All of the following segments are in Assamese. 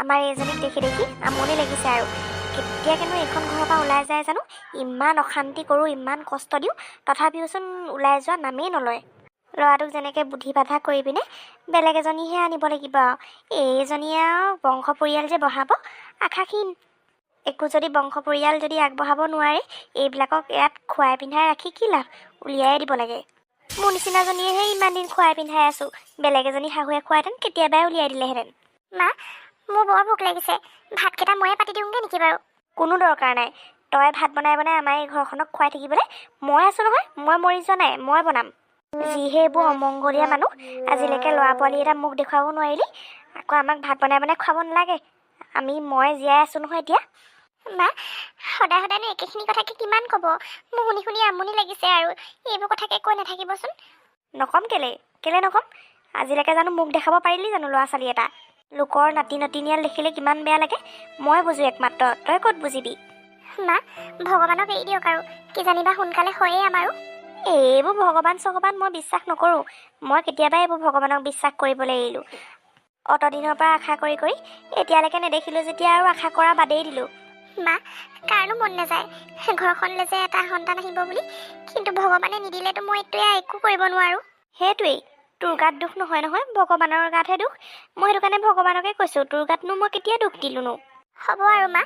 আমাৰ এইজনীক দেখি দেখি আমনি লাগিছে আৰু কেতিয়াকেনো এইখন ঘৰৰ পৰা ওলাই যায় জানো। ইমান অশান্তি কৰোঁ, ইমান কষ্ট দিওঁ, তথাপিওচোন ওলাই যোৱা নামেই নলয়। ল'ৰাটোক যেনেকৈ বুদ্ধি বাধা কৰি পিনে বেলেগ এজনীহে আনিব লাগিব আৰু এইজনীয়ে আৰু বংশ পৰিয়াল যে বঢ়াব আশাহীন। একো যদি বংশ পৰিয়াল যদি আগবঢ়াব নোৱাৰে, এইবিলাকক ইয়াত খুৱাই পিন্ধাই ৰাখি কি লাভ, উলিয়াই দিব লাগে। মোৰ নিচিনাজনীয়েহে ইমান দিন খুৱাই পিন্ধাই আছোঁ, বেলেগ এজনী শাহুৱে খুৱাইহেঁতেন কেতিয়াবাই উলিয়াই দিলেহেঁতেন। মা, মোৰ বৰ ভোক লাগিছে, ভাতকেইটা ময়ে পাতি দিওঁগৈ নেকি বাৰু? কোনো দৰকাৰ নাই, তই ভাত বনাই বনাই আমাৰ এই ঘৰখনক খুৱাই থাকিবলৈ। মই আছোঁ নহয়, মই মৰি যোৱা নাই, মই বনাম। যিহে এইবোৰ অমংগলীয়া মানুহ, আজিলৈকে ল'ৰা পোৱালি এটা মুখ দেখুৱাব নোৱাৰিলি, আকৌ আমাক ভাত বনাই বনাই খুৱাব নালাগে। মই জীয়াই আছোঁ নহয় এতিয়া। মা, সদায় সদায়নো একেখিনি কথাকে কিমান ক'ব? মোৰ শুনি শুনি আমনি লাগিছে আৰু এইবোৰ কথাকে কৈ নাথাকিবচোন। নক'ম কেলে নক'ম? আজিলৈকে জানো মুখ দেখাব পাৰিলি জানো ল'ৰা ছোৱালী এটা? লোকৰ নাতি নাতিনিয়াল দেখিলে কিমান বেয়া লাগে মই বুজো একমাত্ৰ, তই ক'ত বুজিবি? মা, ভগৱানক এৰি দিয়ক আৰু কিজানিবা সোনকালে হয়েই আমাৰো। এইবোৰ ভগৱান চগৱান মই বিশ্বাস নকৰোঁ। মই কেতিয়াবাই এইবোৰ ভগৱানক বিশ্বাস কৰিবলৈ এৰিলোঁ। অতদিনৰ পৰা আশা কৰি কৰি এতিয়ালৈকে নেদেখিলোঁ যেতিয়া আৰু আশা কৰা বাদেই দিলোঁ। মা, কাৰণো মন নাযায় ঘৰখনলৈ যে এটা সন্তান আহিব বুলি, কিন্তু ভগৱানে নিদিলেতো মই এতিয়া একো কৰিব নোৱাৰোঁ। সেইটোৱেই, তোৰ গাত দুখ নহয় নহয়, ভগৱানৰ গাতহে দুখ। মই সেইটো কাৰণে ভগৱানকে কৈছোঁ, তোৰ গাতনো মই কেতিয়া দুখ দিলোঁনো? হ'ব আৰু মা,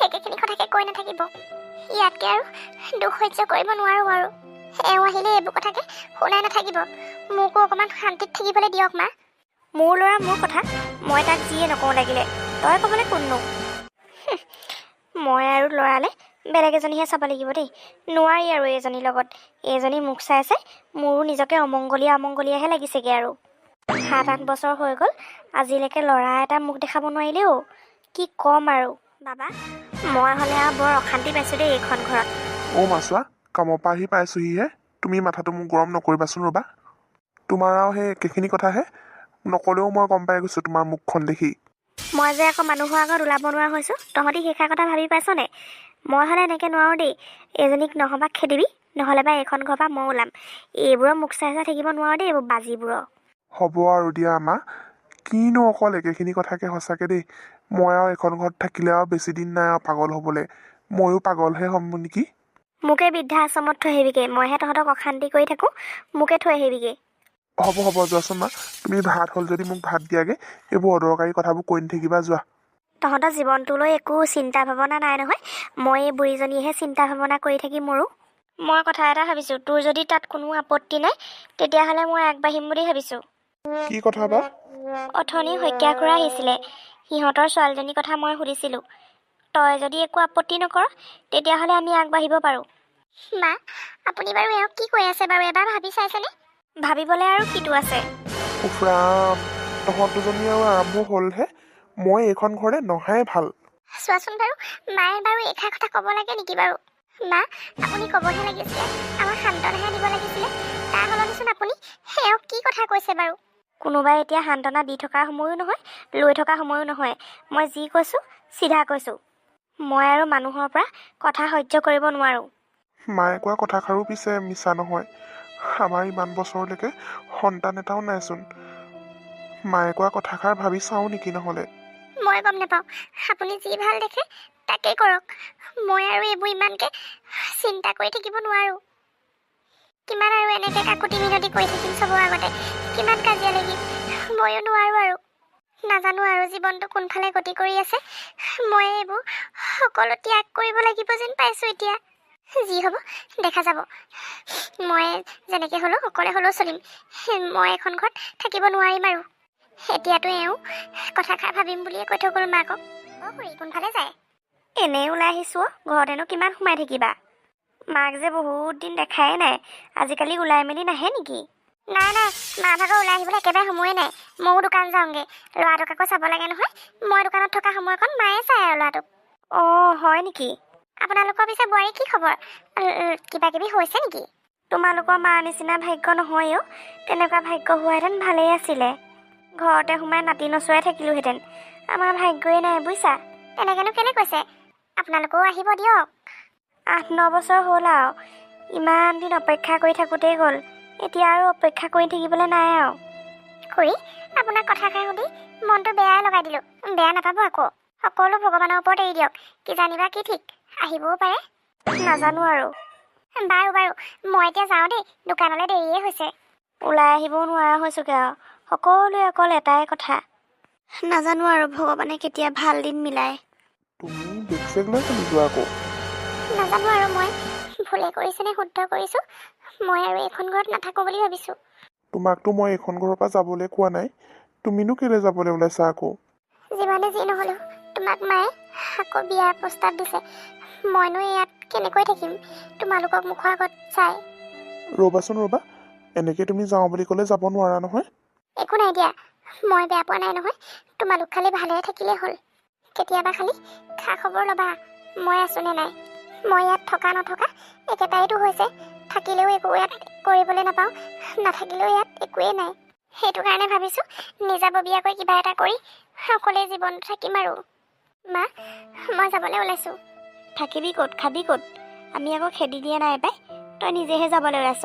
একেখিনি কথাকে কৈ নাথাকিব। ইয়াতকৈ আৰু দুখ সহ্য কৰিব নোৱাৰোঁ আৰু। এওঁ আহিলে এইবোৰ কথাকে শুনাই নাথাকিব, মোকো অকণমান শান্তিত থাকিবলৈ দিয়ক মা। মোৰ ল'ৰা মোৰ কথা, মই তাক যিয়ে নকওঁ লাগিলে, তই ক'বলৈ কোননো? মই আৰু ল'ৰালে বেলেগ এজনীহে চাব লাগিব দেই, নোৱাৰি আৰু এইজনীৰ লগত। এইজনী মুখ চাই চাই মোৰো নিজকে অমংগলীয়াহে লাগিছেগৈ আৰু। 7-8 বছৰ হৈ গ'ল, আজিলৈকে ল'ৰা এটা মুখ দেখাব নোৱাৰিলেও। কি ক'ম আৰু। বাবা, মই হ'লে আৰু বৰ অশান্তি পাইছোঁ দেই এইখন ঘৰত। মাছোৱা, কামৰ পৰা আহি পাইছোহিহে, তুমি মাথাটো মোক গৰম নকৰিবাচোন ৰ'বা। তোমাৰ আৰু সেই একেখিনি কথাহে, নক'লেও মই গম পাই গৈছোঁ তোমাৰ মুখখন দেখি। মই যে আকৌ মানুহৰ আগত ওলাব নোৱাৰা হৈছোঁ, তহঁতি সেইষাৰ কথা ভাবি পাইছনে? মই হ'লে এনেকৈ নোৱাৰোঁ দেই। এজনীক নহ'বা খেদিবি, নহ'লে বা এইখন ঘৰৰ পৰা মই ওলাম। এইবোৰৰ মুখ চাই চাই থাকিব নোৱাৰোঁ দেই, এইবোৰ বাজিবোৰৰ। হ'ব আৰু দিয়া মা, কিনো অকল একেখিনি কথাকে সঁচাকৈ দেই। মই আৰু এইখন ঘৰত থাকিলে আৰু বেছি দিন নাই আৰু পাগল হ'বলৈ, ময়ো পাগলহে হ'ম নেকি। মোকে বৃদ্ধাশ্ৰমত থৈ আহিবিগৈ, মইহে তহঁতক অশান্তি কৰি থাকোঁ, মোকে থৈ আহিবিগৈ। হ'ব যোৱাচোন মা, তুমি ভাত হ'ল যদি মোক ভাত দিয়াগৈ, এইবোৰ অদৰকাৰী কথাবোৰ কৈ নাথাকিবা, যোৱা। তহঁতৰ জীৱনটোলৈ একো চিন্তা ভাৱনা নাই নহয়, মই এই বুঢ়ীজনীয়েহে চিন্তা ভাৱনা কৰি থাকি মৰোঁ। মই কথা এটা ভাবিছোঁ, তোৰ যদি তাত কোনো আপত্তি নাই, তেতিয়াহ'লে মই আগবাঢ়িম বুলি ভাবিছোঁ। কি কথা বা? অথনি শইকীয়া খুৰা আহিছিলে, সিহঁতৰ ছোৱালীজনীৰ কথা মই সুধিছিলোঁ। তই যদি একো আপত্তি নকৰ, তেতিয়াহ'লে আমি আগবাঢ়িব পাৰোঁ। মা, আপুনি বাৰু এওঁক কি কৈ আছে বাৰু, এবাৰ ভাবি চাইছেনে? ভাবিবলৈ আৰু কিটো আছে? উফৰাম, তহঁত দুজনী আৰু আৰম্ভ হ'লহে, মই এইখন ঘৰলৈ নহাই ভাল। চোৱাচোন বাৰু, মায়ে বাৰু এইষাৰ কথা ক'ব লাগে নেকি বাৰু? মা, আপুনি ক'বহে লাগিছিলে, আমাক সান্তনাহে দিব লাগিছিলে। তাৰ সলনিচোন আপুনি এওঁক কি কথা কৈছে বাৰু? কোনোবাই এতিয়া সান্তনা দি থকাৰ সময়ো নহয়, লৈ থকা সময়ো নহয়। মই যি কৈছোঁ চিধা কৈছোঁ। মই আৰু মানুহৰ পৰা কথা সহ্য কৰিব নোৱাৰোঁ। মায়ে কোৱা কথাষাৰো পিছে মিছা নহয়। আমাৰ ইমান বছৰলৈকে সন্তান এটাও নাইচোন। মায়ে কোৱা কথাষাৰ ভাবি চাওঁ নেকি নহ'লে? মই গম নাপাওঁ, আপুনি যি ভাল দেখে তাকেই কৰক। মই আৰু এইবোৰ ইমানকৈ চিন্তা কৰি থাকিব নোৱাৰোঁ। কিমান আৰু এনেকৈ কাকুতি মিনতি কৰি থাকিম চবৰ আগতে, কিমান কাজিয়া লাগিম, ময়ো নোৱাৰোঁ আৰু। নাজানো আৰু জীৱনটো কোনফালে গতি কৰি আছে। মই এইবোৰ সকলো ত্যাগ কৰিব লাগিব যেন পাইছোঁ এতিয়া। যি হ'ব দেখা যাব। মই যেনেকৈ হ'লেও অকলে হ'লেও চলিম। মই এখন ঘৰত থাকিব নোৱাৰিম আৰু। এতিয়াতো এওঁ কথাষাৰ ভাবিম বুলিয়ে কৈ থৈ গ'ল মাকক। খুৰী কোনফালে যায়? এনেই ওলাই আহিছোঁ, ঘৰতেনো কিমান সোমাই থাকিবা। মাক যে বহুত দিন দেখাই নাই, আজিকালি ওলাই মেলি নাহে নেকি? নাই, মা ভাগৰ ওলাই আহিবলৈ একেবাৰে সময়ে নাই। ময়ো দোকান যাওঁগৈ, ল'ৰাটোক আকৌ চাব লাগে নহয়। মই দোকানত থকা সময়কণ মায়ে চায় আৰু ল'ৰাটোক। হয় নেকি? আপোনালোকৰ পিছে বোৱাৰী কি খবৰ? কিবা কিবি হৈছে নেকি? তোমালোকৰ মাৰ নিচিনা ভাগ্য নহয় অ'। তেনেকুৱা ভাগ্য হোৱাহেঁতেন ভালেই আছিলে। ঘৰতে সোমাই নাতি নচুৱাই থাকিলোহেঁতেন। আমাৰ ভাগ্যই নাই বুজিছা। তেনেকৈনো কেলৈ কৈছে? আপোনালোকেও আহিব দিয়ক। 8-9 বছৰ হ'ল আৰু, ইমান দিন অপেক্ষা কৰি থাকোঁতেই গ'ল। এতিয়া আৰু অপেক্ষা কৰি থাকিবলৈ নাই আৰু। খুৰী, আপোনাক কথাষাৰ সুধি মনটো বেয়াই লগাই দিলোঁ। বেয়া নাপাব আকৌ। সকলো ভগৱানৰ ওপৰত এৰি দিয়ক। কি জানিবা কি ঠিক, আহিবও পাৰে। নাজানো আৰু। বাৰু বাৰু, মই এতিয়া যাওঁ দেই, দোকানলৈ দেৰিয়ে হৈছে। ওলাই আহিবও নোৱাৰা হৈছোঁগৈ আৰু। সকলোৱে অকল এটাই কথা, নাজানো আৰু ভগৱানে কেতিয়া ভাল দিন মিলায়। তুমি বেগ চেগ লৈ চলি যোৱা আকৌ। নাজানো আৰু মই ভুলে কৰিছোঁ নে শুদ্ধ কৰিছোঁ। মই আৰু এইখন ঘৰত নাথাকোঁ বুলি ভাবিছোঁ। তোমাকতো মই এইখন ঘৰৰ পৰা যাবলৈ কোৱা নাই, তুমিনো কেলৈ যাবলৈ ওলাইছা আকৌ? যিমানে যি নহ'লেও তোমাক মায়ে আকৌ বিয়াৰ প্ৰস্তাৱ দিছে। মইনো ইয়াত কেনেকৈ থাকিম তোমালোকক মুখৰ আগত চাই? ৰ'বাচোন ৰ'বা, এনেকৈ তুমি যাওঁ বুলি ক'লে যাব নোৱাৰা নহয়। একো নাই দিয়া, মই বেয়া পোৱা নাই নহয়। তোমালোক খালি ভালে থাকিলেই হ'ল। কেতিয়াবা খালি খা খবৰ ল'বা, মই আছোঁ নে নাই। মই ইয়াত থকা নথকা একেটাইতো হৈছে। থাকিলেও একো ইয়াত কৰিবলৈ নাপাওঁ, নাথাকিলেও ইয়াত একোৱেই নাই। সেইটো কাৰণে ভাবিছোঁ নিজাববীয়াকৈ কিবা এটা কৰি অকলেই জীৱনটো থাকিম আৰু। মা, মই যাবলৈ ওলাইছোঁ। থাকিবি ক'ত, খাবি ক'ত? আমি আকৌ খেদি দিয়া নাই পাই, তই নিজেহে যাবলৈ ওলাইছ।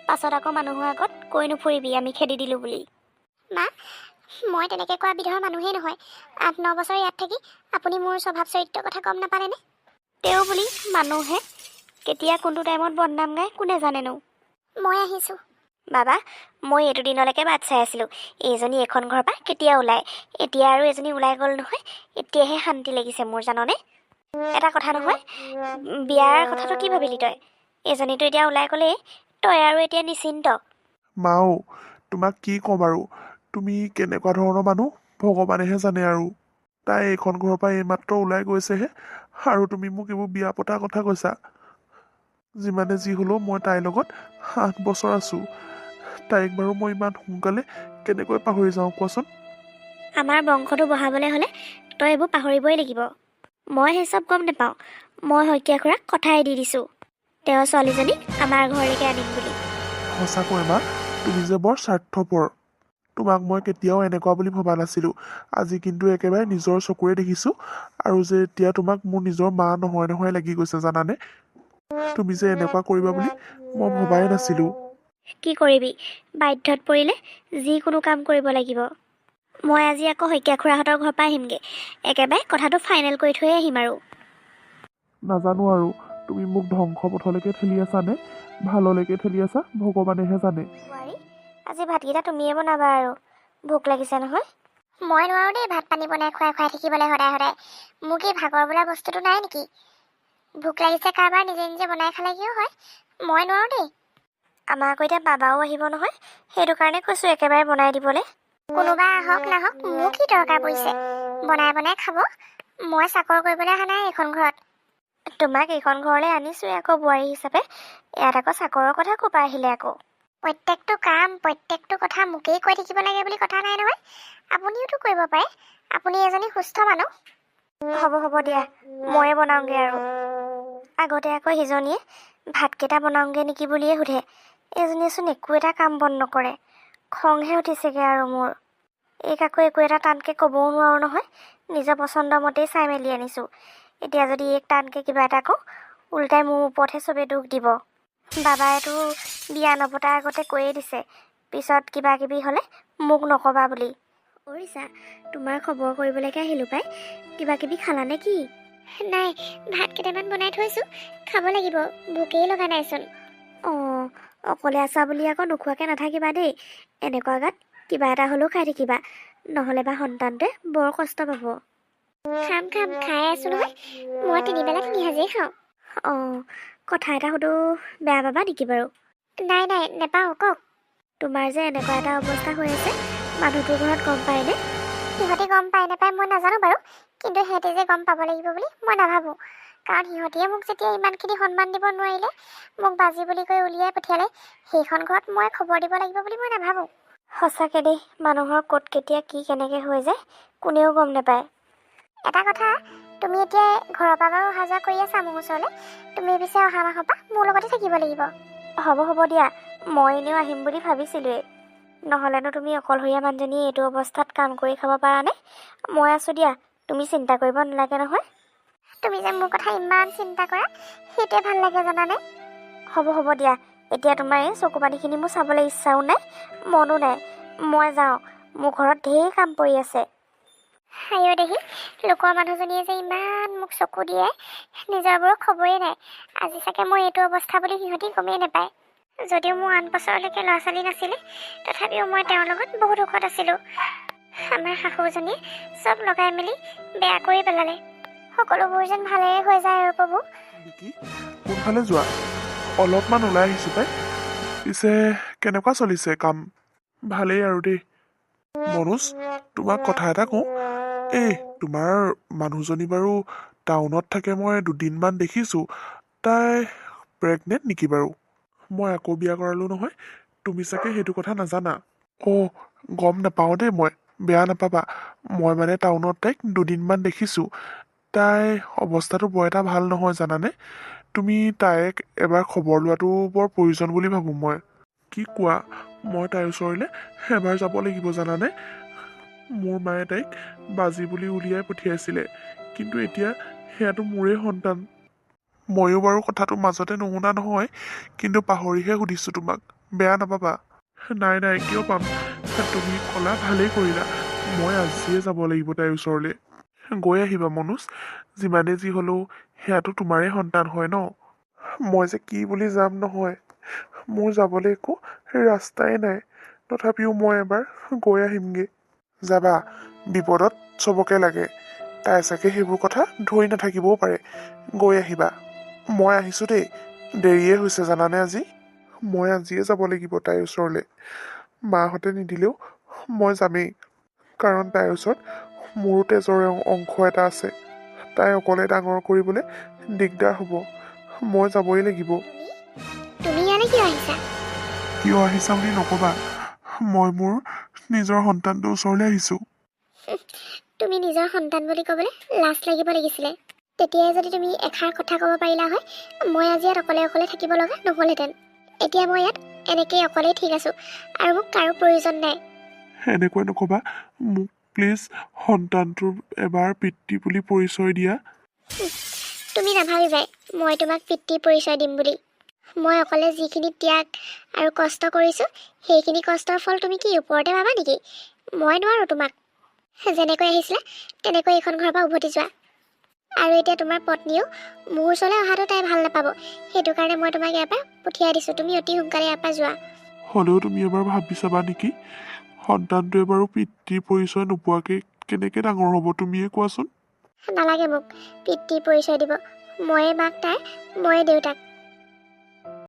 পাছত আকৌ মানুহৰ আগত কৈ নুফুৰিবি আমি খেদি দিলোঁ বুলি। মা, মই তেনেকৈ কোৱা বিধৰ মানুহেই নহয়। 8-9 বছৰ ইয়াত থাকি আপুনি মোৰ স্বভাৱ চৰিত্ৰৰ কথা গম নাপালেনে? তেওঁ বুলি মানুহে কেতিয়া কোনটো টাইমত বদনাম গায় কোনে জানেনো। মই আহিছোঁ। বাবা, মই এইটো দিনলৈকে বাট চাই আছিলোঁ। এইজনী এখন ঘৰৰ পৰা কেতিয়া ওলায়। এতিয়া আৰু এজনী ওলাই গ'ল নহয়, এতিয়াহে শান্তি লাগিছে মোৰ, জাননে? এটা কথা নহয়, বিয়াৰ কথাটো কি ভাবিলি তই? এজনীতো এতিয়া ওলাই গ'লেই, তই আৰু এতিয়া নিশ্চিন্ত। মাও, তোমাক কি ক'ম আৰু, তুমি কেনেকুৱা ধৰণৰ মানুহ ভগৱানেহে জানে আৰু। তাই এইখন ঘৰৰ পৰা এইমাত্ৰ ওলাই গৈছেহে, আৰু তুমি মোক এইবোৰ বিয়া পতাৰ কথা কৈছা। যিমানে যি হ'লেও মই তাইৰ লগত 8 বছৰ আছোঁ। তাইক বাৰু মই ইমান সোনকালে কেনেকৈ পাহৰি যাওঁ কোৱাচোন? আমাৰ বংশটো বঢ়াবলৈ হ'লে তই এইবোৰ পাহৰিবই লাগিব। মই সেই চব গম নাপাওঁ। মই শইকীয়া খুৰাক কথাই দি দিছোঁ, তেওঁৰ ছোৱালীজনীক আমাৰ ঘৰলৈকে আনিম বুলি। সঁচাকৈ মা, তুমি যে বৰ স্বাৰ্থপৰ। তোমাক মই কেতিয়াও এনেকুৱা বুলি ভবা নাছিলোঁ। আজি কিন্তু একেবাৰে নিজৰ চকুৰে দেখিছোঁ, আৰু যে এতিয়া তোমাক মোৰ নিজৰ মা নহয় নহয় লাগি গৈছে জানানে? তুমি যে এনেকুৱা কৰিবা বুলি মই ভবাই নাছিলোঁ। কি কৰিবি, বাধ্যত পৰিলে যিকোনো কাম কৰিব লাগিব। মই আজি আকৌ শইকীয়া খুৰাহঁতৰ ঘৰৰ পৰা আহিমগৈ। একেবাৰে কথাটো ফাইনেল কৰি থৈ আহিম আৰু। নাজানো আৰু, তুমি মোক ধ্বংস পথলৈকে ঠেলি আছা নে ভাললৈকে ঠেলি আছা ভগৱানেহে জানে। বোৱাৰী, আজি ভাতকেইটা তুমিয়ে বনাবা আৰু। ভোক লাগিছে নহয়। মই নোৱাৰোঁ দেই ভাত পানী বনাই খুৱাই থাকিবলৈ সদায় সদায়। মোৰ কি ভাগৰ বোলা বস্তুটো নাই নেকি? ভোক লাগিছে কাৰোবাৰ নিজে নিজে বনাই খালে কিয় হয়, মই নোৱাৰোঁ দেই। আমাৰ আকৌ এতিয়া বাবাও আহিব নহয়, সেইটো কাৰণে কৈছোঁ একেবাৰে বনাই দিবলৈ। কোনোবা আহক নাহক মোৰ কি দৰকাৰ পৰিছে, বনাই বনাই খাব। মই চাকৰ কৰিবলৈ অহা নাই এইখন ঘৰত। তোমাক এইখন ঘৰলৈ আনিছোঁৱে আকৌ বোৱাৰী হিচাপে, ইয়াত আকৌ চাকৰৰ কথা ক'ৰ পৰা আহিলে আকৌ? প্ৰত্যেকটো কাম প্ৰত্যেকটো কথা মোকেই কৈ থাকিব লাগে বুলি কথা নাই নহয়। আপুনিওতো কৰিব পাৰে, আপুনি এজনী সুস্থ মানুহ। হ'ব দিয়া, ময়ে বনাওঁগৈ আৰু। আগতে আকৌ সিজনীয়ে ভাতকেইটা বনাওঁগৈ নেকি বুলিয়ে সোধে। এজনীয়েচোন একো এটা কাম বন নকৰে। খংহে উঠিছেগৈ আৰু মোৰ। এইক আকৌ একো এটা টানকৈ ক'বও নোৱাৰোঁ নহয়, নিজৰ পচন্দ মতেই চাই মেলি আনিছোঁ। এতিয়া যদি এইক টানকৈ কিবা এটা কওঁ, ওলোটাই মোৰ ওপৰতহে চবেই দুখ দিব। বাবাইতো বিয়া নপতাৰ আগতে কৈয়ে দিছে, পিছত কিবা কিবি হ'লে মোক নক'বা বুলি। কৰিছা, তোমাৰ খবৰ কৰিবলৈকে আহিলোঁ পাই। কিবা কিবি খালানে কি? নাই, ভাত কেইটামান বনাই থৈছোঁ, খাব লাগিব। ভোকেই লগা নাইচোন। অঁ, অকলে আছা বুলি আকৌ নোখোৱাকৈ নাথাকিবা দেই। এনেকুৱা গাত কিবা এটা হ'লেও খাই থাকিবা, নহ'লে বা সন্তানটোৱে বৰ কষ্ট পাব। খাম খাই আছোঁ নহয়। মই 3 বেলা 3 সাঁজেই খাওঁ। অঁ, কথা এটা সুধোঁ, বেয়া পাবা নেকি বাৰু? নাই নেপাওঁ, কওক। তোমাৰ যে এনেকুৱা এটা অৱস্থা হৈ আছে, মানুহটোৰ ঘৰত গম পায়নে? সিহঁতে গম পায় নাপায় মই নাজানো বাৰু, কিন্তু সিহঁতে যে গম পাব লাগিব বুলি মই নাভাবোঁ। কাৰণ সিহঁতিয়ে মোক যেতিয়া ইমানখিনি সন্মান দিব নোৱাৰিলে, মোক বাজি বুলি কৈ উলিয়াই পঠিয়ালে, সেইখন ঘৰত মই খবৰ দিব লাগিব বুলি মই নাভাবোঁ। সঁচাকৈ দেই, মানুহৰ ক'ত কেতিয়া কি কেনেকৈ হৈ যায় কোনেও গম নাপায়। এটা কথা, তুমি এতিয়া ঘৰৰ পৰা বাৰু অহা যোৱা কৰি আছা মোৰ ওচৰলৈ, তুমি পিছে অহা মাহৰ পৰা মোৰ লগতে থাকিব লাগিব। হ'ব দিয়া, মই এনেও আহিম বুলি ভাবিছিলোঁৱেই। নহ'লেনো তুমি অকলশৰীয়া মানুহজনীয়ে এইটো অৱস্থাত কাম কৰি খাব পাৰানে? মই আছোঁ দিয়া, তুমি চিন্তা কৰিব নালাগে নহয়। তুমি যে মোৰ কথা ইমান চিন্তা কৰা, সেইটোৱে ভাল লাগে জানানে? হ'ব দিয়া, এতিয়া তোমাৰ এই চকু পানীখিনি মোৰ চাবলৈ ইচ্ছাও নাই, মনো নাই। মই যাওঁ, মোৰ ঘৰত ঢেৰ কাম পৰি আছে। আইঅ দেহি, লোকৰ মানুহজনীয়ে যে ইমান মোক চকু দিয়ে, নিজৰবোৰৰ খবৰেই নাই। আজি চাগে মই এইটো অৱস্থা বুলি সিহঁতি গমেই নাপায়। যদিও মোৰ 8 বছৰলৈকে ল'ৰা ছোৱালী নাছিলে, তথাপিও মই তেওঁৰ লগত বহুত সুখত আছিলোঁ। আমাৰ শাহুজনীয়ে চব লগাই মেলি বেয়া কৰি পেলালে। সকলোবোৰ যেন ভালেৰে হৈ যায় আৰু প্ৰভু। বিকি, কোনফালে যোৱা? অলপমান ওলাই আহিছোঁ পাই। পিছে কেনেকুৱা চলিছে কাম? ভালেই আৰু দেই। মনোজ, তোমাক কথা এটা কওঁ। তোমাৰ মানুহজনী বাৰু টাউনত থাকে, মই দুদিনমান দেখিছোঁ। তাই প্ৰেগনেণ্ট নেকি বাৰু? মই আকৌ বিয়া কৰালোঁ নহয়, তুমি চাগে সেইটো কথা নাজানা। গম নাপাওঁ দেই, মই বেয়া নাপাবা। মই মানে টাউনত তাইক দুদিনমান দেখিছোঁ। তাই অৱস্থাটো বৰ এটা ভাল নহয় জানানে। তুমি তাইক এবাৰ খবৰ লোৱাটো বৰ প্ৰয়োজন বুলি ভাবোঁ মই। কি কোৱা? মই তাইৰ ওচৰলৈ এবাৰ যাব লাগিব জানানে। মোৰ মায়ে তাইক বাজি বুলি উলিয়াই পঠিয়াইছিলে, কিন্তু এতিয়া সেয়াটো মোৰেই সন্তান। ময়ো বাৰু কথাটো মাজতে নুশুনা নহয়, কিন্তু পাহৰিহে সুধিছোঁ তোমাক, বেয়া নাপাবা। নাই নাই, কিয় পাম? তুমি ক'লা ভালেই কৰিলা। মই আজিয়ে যাব লাগিব তাইৰ ওচৰলৈ। গৈ আহিবা মনোজ, যিমানেই যি হ'লেও সেয়াটো তোমাৰেই সন্তান হয় ন। মই যে কি বুলি যাম নহয়, মোৰ যাবলৈ একো ৰাস্তাই নাই। তথাপিও মই এবাৰ গৈ আহিমগৈ। যাবা, বিপদত চবকে লাগে। তাই চাগে সেইবোৰ কথা ধৰি নাথাকিবও পাৰে। গৈ আহিবা। মই আহিছোঁ দেই, দেৰিয়ে হৈছে জানানে আজি। মই আজিয়ে যাব লাগিব তাইৰ ওচৰলৈ। মাহঁতে নিদিলেও মই যামেই, কাৰণ তাইৰ ওচৰত মোৰো তেজৰ অংশ এটা আছে। তাই অকলে ডাঙৰ কৰিবলৈ দিগদাৰ হ'ব। মই যাবই লাগিব। তুমি ইয়ালৈ কিয় আহিছা? কিয় আহিছা বুলি নক'বা, মই মোৰ নিজৰ সন্তানটোৰ ওচৰলৈ আহিছোঁ। তুমি নিজৰ সন্তান বুলি ক'বলৈ লাজ লাগিব লাগিছিলে। তেতিয়াই যদি তুমি এষাৰ কথা ক'ব পাৰিলা হয়, মই আজি ইয়াত অকলে অকলে থাকিব লগা নহ'লহেঁতেন। এতিয়া মই ইয়াত এনেকেই অকলেই ঠিক আছোঁ, আৰু মোক কাৰো প্ৰয়োজন নাই। এনেকৈ নক'বা, মোক প্লিজ সন্তানটোৰ এবাৰ পিতৃ বুলি পৰিচয় দিয়া। তুমি নাভাবিবাই মই তোমাক পিতৃ পৰিচয় দিম বুলি। মই অকলে যিখিনি ত্যাগ আৰু কষ্ট কৰিছোঁ, সেইখিনি কষ্টৰ ফল তুমি কি ওপৰতে পাবা নেকি? মই নোৱাৰোঁ তোমাক। যেনেকৈ আহিছিলা তেনেকৈ এইখন ঘৰৰ পৰা উভতি যোৱা। আৰু এতিয়া তোমাৰ পত্নীয়েও মোৰ ওচৰলৈ অহাটো তাই ভাল নাপাব। সেইটো কাৰণে মই তোমাক ইয়াৰ পৰা পঠিয়াই দিছোঁ। তুমি অতি সোনকালে ইয়াৰ পৰা যোৱা। হ'লেও তুমি এবাৰ ভাবি চাবা নেকি, সন্তানটোৱে বাৰু পিতৃ পৰিচয় নোপোৱাকৈ কেনেকৈ ডাঙৰ হ'ব, তুমিয়ে কোৱাচোন। নালাগে মোক পিতৃ পৰিচয় দিব। ময়ে মাক তাই, ময়ে দেউতাক।